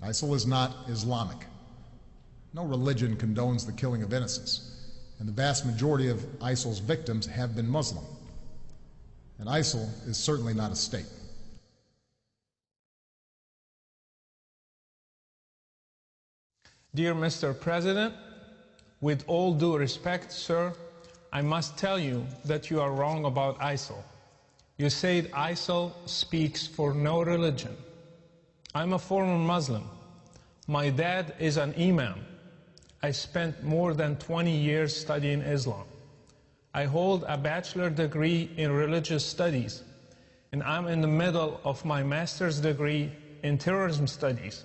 ISIL is not Islamic. No religion condones the killing of innocents, and the vast majority of ISIL's victims have been Muslim. And ISIL is certainly not a state. Dear Mr. President, with all due respect, sir, I must tell you that you are wrong about ISIL. You said ISIL speaks for no religion. I'm a former Muslim. My dad is an imam. I spent more than 20 years studying Islam. I hold a bachelor degree in religious studies, and I'm in the middle of my master's degree in terrorism studies.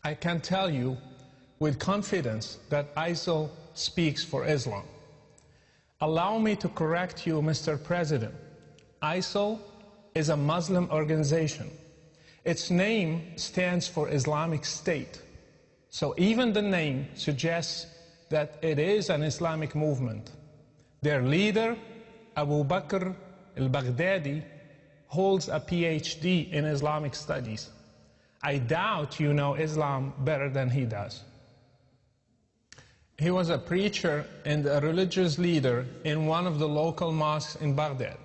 I can tell you with confidence that ISIL speaks for Islam. Allow me to correct you, Mr. President. ISIL is a Muslim organization. Its name stands for Islamic State. So even the name suggests that it is an Islamic movement. Their leader, Abu Bakr al-Baghdadi, holds a PhD in Islamic studies. I doubt you know Islam better than he does. He was a preacher and a religious leader in one of the local mosques in Baghdad.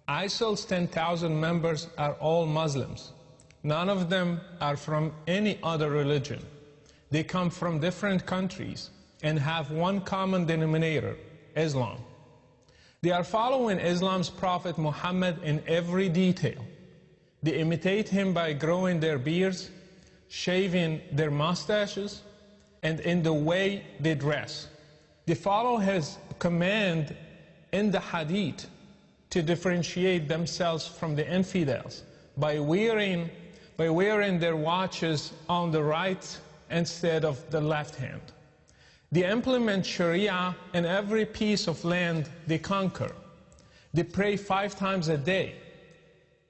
ISIL's 10,000 members are all Muslims. None of them are from any other religion. They come from different countries and have one common denominator, Islam. They are following Islam's Prophet Muhammad in every detail. They imitate him by growing their beards, shaving their mustaches, and in the way they dress. They follow his command in the hadith to differentiate themselves from the infidels by wearing their watches on the right instead of the left hand. They implement Sharia in every piece of land they conquer. They pray 5 times a day.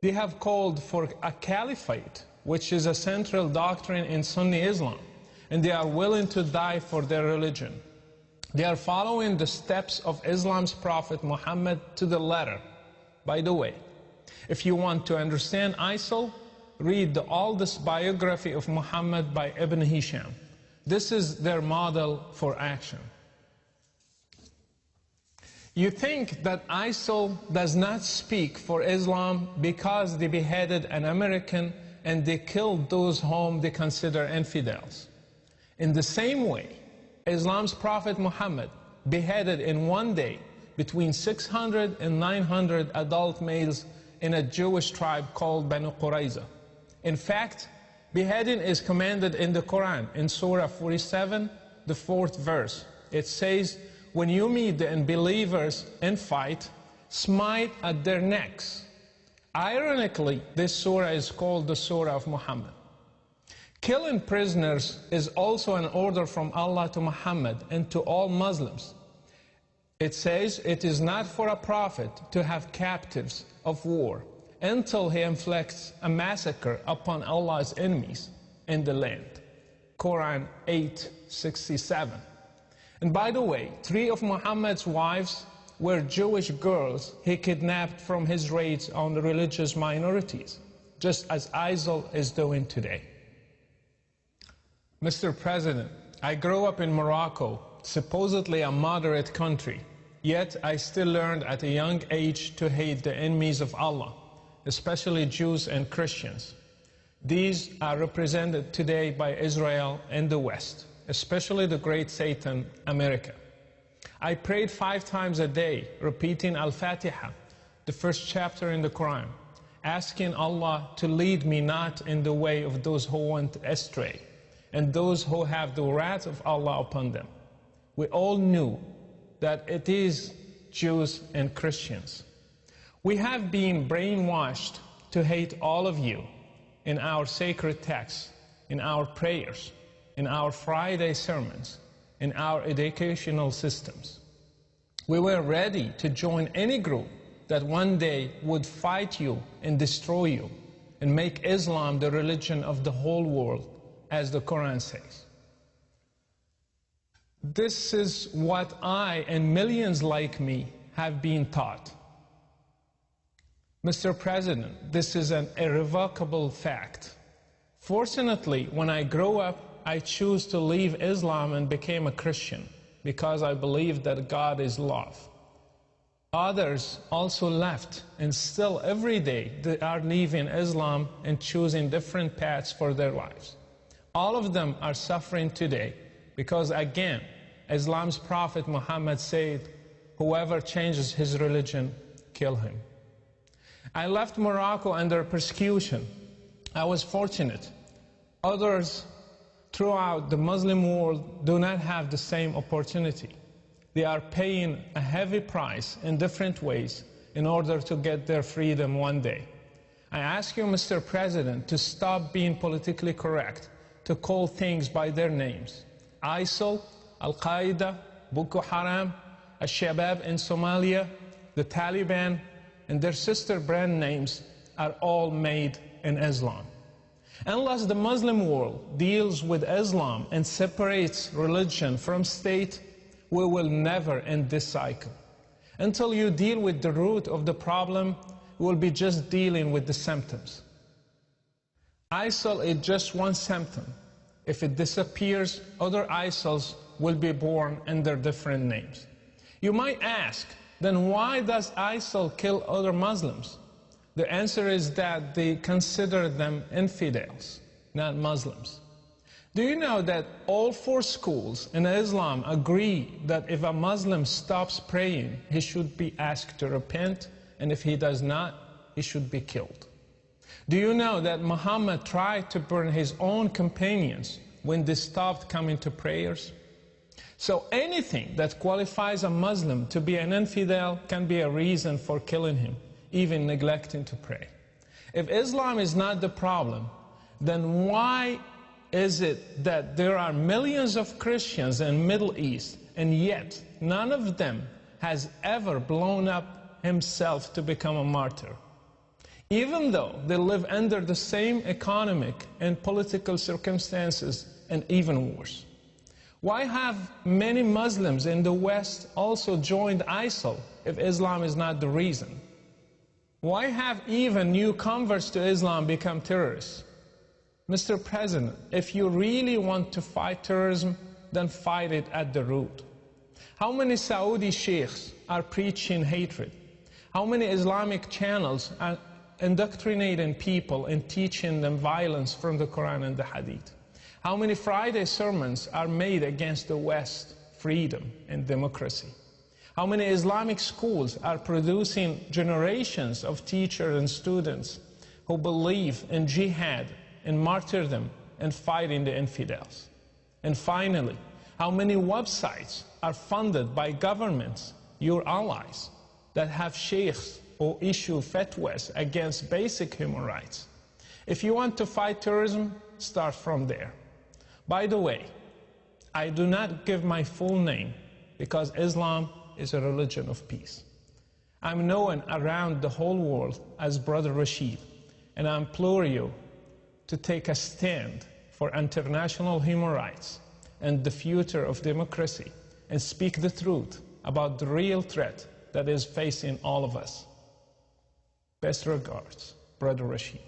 They have called for a caliphate, which is a central doctrine in Sunni Islam, and they are willing to die for their religion. They are following the steps of Islam's Prophet Muhammad to the letter. By the way, if you want to understand ISIL, read the oldest biography of Muhammad by Ibn Hisham. This is their model for action. You think that ISIL does not speak for Islam because they beheaded an American and they killed those whom they consider infidels. In the same way, Islam's Prophet Muhammad beheaded in one day between 600 and 900 adult males in a Jewish tribe called Banu Qurayza. In fact, beheading is commanded in the Quran, in Surah 47, the 4th verse. It says, when you meet the unbelievers in fight, smite at their necks. Ironically, this surah is called the Surah of Muhammad. Killing prisoners is also an order from Allah to Muhammad and to all Muslims. It says it is not for a prophet to have captives of war until he inflicts a massacre upon Allah's enemies in the land. Quran 8:67. And by the way, 3 of Muhammad's wives were Jewish girls he kidnapped from his raids on the religious minorities, just as ISIL is doing today. Mr. President, I grew up in Morocco, supposedly a moderate country, yet I still learned at a young age to hate the enemies of Allah, especially Jews and Christians. These are represented today by Israel and the West, especially the great Satan, America. I prayed 5 times a day, repeating Al-Fatiha, the first chapter in the Quran, asking Allah to lead me not in the way of those who went astray, and those who have the wrath of Allah upon them. We all knew that it is Jews and Christians. We have been brainwashed to hate all of you in our sacred texts, in our prayers, in our Friday sermons, in our educational systems. We were ready to join any group that one day would fight you and destroy you and make Islam the religion of the whole world, as the Quran says. This is what I and millions like me have been taught. Mr. President, this is an irrevocable fact. Fortunately, when I grew up, I chose to leave Islam and became a Christian because I believe that God is love. Others also left, and still every day they are leaving Islam and choosing different paths for their lives. All of them are suffering today because, again, Islam's Prophet Muhammad said, whoever changes his religion, kill him. I left Morocco under persecution. I was fortunate. Others throughout the Muslim world do not have the same opportunity. They are paying a heavy price in different ways in order to get their freedom one day. I ask you, Mr. President, to stop being politically correct, to call things by their names. ISIL, Al-Qaeda, Boko Haram, Al-Shabaab in Somalia, the Taliban, and their sister brand names are all made in Islam. Unless the Muslim world deals with Islam and separates religion from state, we will never end this cycle. Until you deal with the root of the problem, you will be just dealing with the symptoms. ISIL is just one symptom. If it disappears, other ISILs will be born under different names. You might ask, then why does ISIL kill other Muslims? The answer is that they consider them infidels, not Muslims. Do you know that all 4 schools in Islam agree that if a Muslim stops praying, he should be asked to repent, and if he does not, he should be killed? Do you know that Muhammad tried to burn his own companions when they stopped coming to prayers? So anything that qualifies a Muslim to be an infidel can be a reason for killing him, even neglecting to pray. If Islam is not the problem, then why is it that there are millions of Christians in the Middle East, and yet none of them has ever blown up himself to become a martyr? Even though they live under the same economic and political circumstances, and even worse. Why have many Muslims in the West also joined ISIL if Islam is not the reason? Why have even new converts to Islam become terrorists? Mr. President, if you really want to fight terrorism, then fight it at the root. How many Saudi sheikhs are preaching hatred? How many Islamic channels are indoctrinating people and teaching them violence from the Quran and the Hadith? How many Friday sermons are made against the West, freedom and democracy? How many Islamic schools are producing generations of teachers and students who believe in jihad, in martyrdom, and fighting the infidels? And finally, how many websites are funded by governments, your allies, that have sheikhs who issue fatwas against basic human rights? If you want to fight terrorism, start from there. By the way, I do not give my full name because Islam is a religion of peace. I'm known around the whole world as Brother Rashid, and I implore you to take a stand for international human rights and the future of democracy, and speak the truth about the real threat that is facing all of us. Best regards, Brother Rashid.